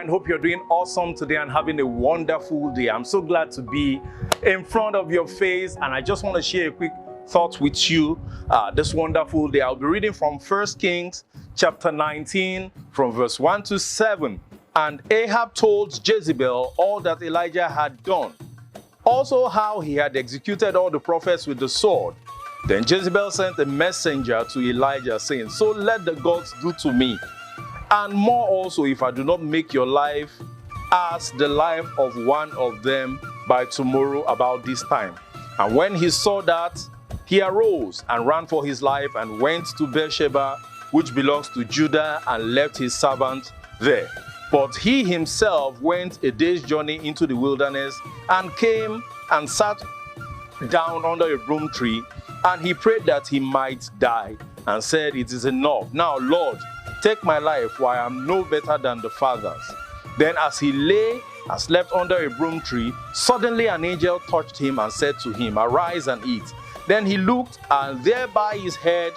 friend, hope you're doing awesome today and having a wonderful day. I'm so glad to be in front of your face, and I just want to share a quick thought with you this wonderful day. I'll be reading from 1 Kings chapter 19 from verse 1 to 7. And Ahab told Jezebel all that Elijah had done, also how he had executed all the prophets with the sword. Then Jezebel sent a messenger to Elijah, saying, "So let the gods do to me, and more also, if I do not make your life as the life of one of them by tomorrow about this time." And when he saw that, he arose and ran for his life and went to Beersheba, which belongs to Judah, and left his servant there. But he himself went a day's journey into the wilderness and came and sat down under a broom tree, and he prayed that he might die, and said, "It is enough. Now, Lord, take my life, for I am no better than the fathers." Then as he lay and slept under a broom tree, suddenly an angel touched him and said to him, "Arise and eat." Then he looked, and there by his head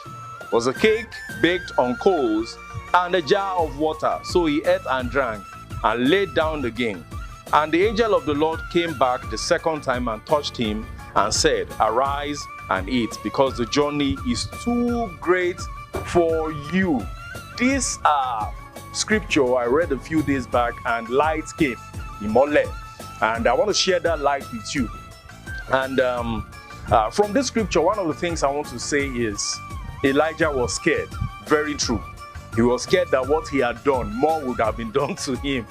was a cake baked on coals and a jar of water. So he ate and drank and laid down again. And the angel of the Lord came back the second time and touched him and said, "Arise and eat, because the journey is too great for you." This scripture I read a few days back, and light came, imole, and I want to share that light with you. And from this scripture, one of the things I want to say is Elijah was scared. Very true. He was scared that what he had done, more would have been done to him.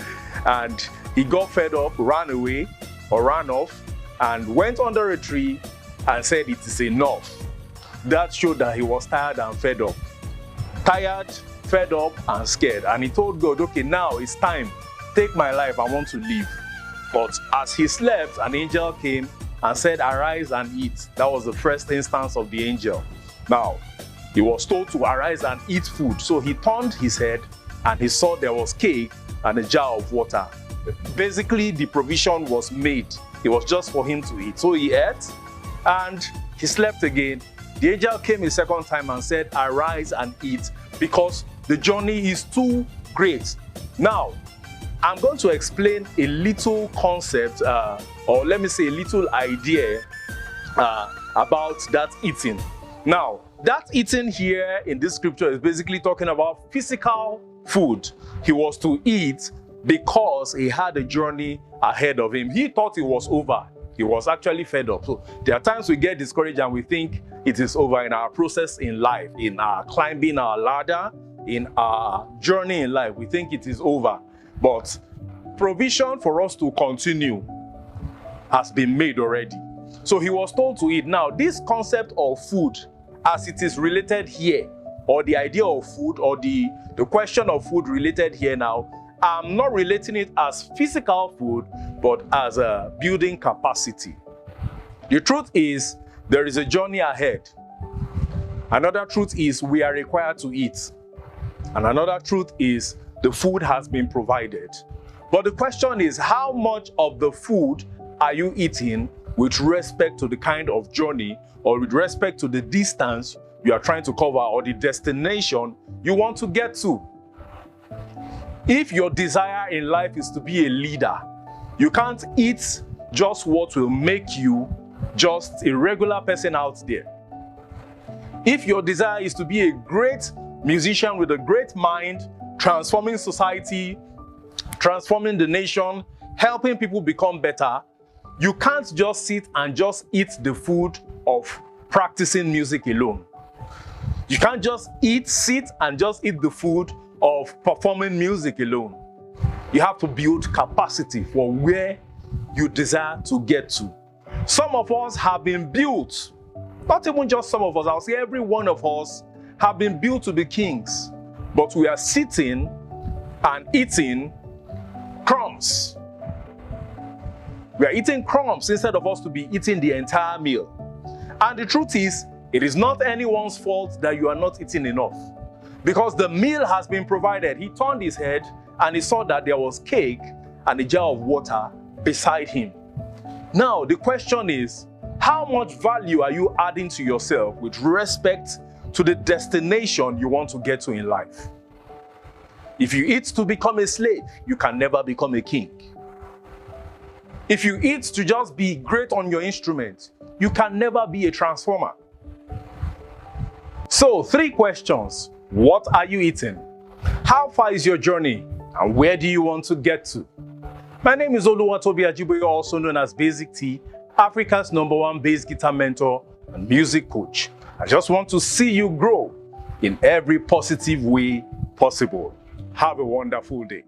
And he got fed up, ran away or ran off, and went under a tree and said, "It is enough." That showed that he was tired and fed up. Tired, fed up, and scared. And he told God, "Okay, now it's time. Take my life. I want to live." But as he slept, an angel came and said, "Arise and eat." That was the first instance of the angel. Now, he was told to arise and eat food. So he turned his head and he saw there was cake and a jar of water. Basically, the provision was made. It was just for him to eat. So he ate and he slept again. The angel came a second time and said, "Arise and eat, because the journey is too great." Now, I'm going to explain a little concept, or let me say a little idea about that eating. Now, that eating here in this scripture is basically talking about physical food. He was to eat because he had a journey ahead of him. He thought it was over. He was actually fed up. So there are times we get discouraged and we think it is over in our process in life, in our climbing our ladder, in our journey in life. We think it is over. But provision for us to continue has been made already. So he was told to eat. Now, this concept of food, as it is related here, or the idea of food, or the question of food related here now, I'm not relating it as physical food, but as a building capacity. The truth is, there is a journey ahead. Another truth is we are required to eat. And another truth is the food has been provided. But the question is, how much of the food are you eating with respect to the kind of journey, or with respect to the distance you are trying to cover, or the destination you want to get to? If your desire in life is to be a leader, you can't eat just what will make you just a regular person out there. If your desire is to be a great musician with a great mind, transforming society, transforming the nation, helping people become better, you can't just sit and just eat the food of practicing music alone. You can't just sit and just eat the food of performing music alone. You have to build capacity for where you desire to get to. Some of us have been built, not even just some of us, I'll say every one of us have been built to be kings, but we are sitting and eating crumbs. We are eating crumbs instead of us to be eating the entire meal. And the truth is, it is not anyone's fault that you are not eating enough, because the meal has been provided. He turned his head and he saw that there was cake and a jar of water beside him. Now, the question is, how much value are you adding to yourself with respect to the destination you want to get to in life? If you eat to become a slave, you can never become a king. If you eat to just be great on your instrument, you can never be a transformer. So, 3 questions. What are you eating? How far is your journey? And where do you want to get to? My name is Oluwatobi Ajiboye, also known as Bazzik T, Africa's #1 bass guitar mentor and music coach. I just want to see you grow in every positive way possible. Have a wonderful day.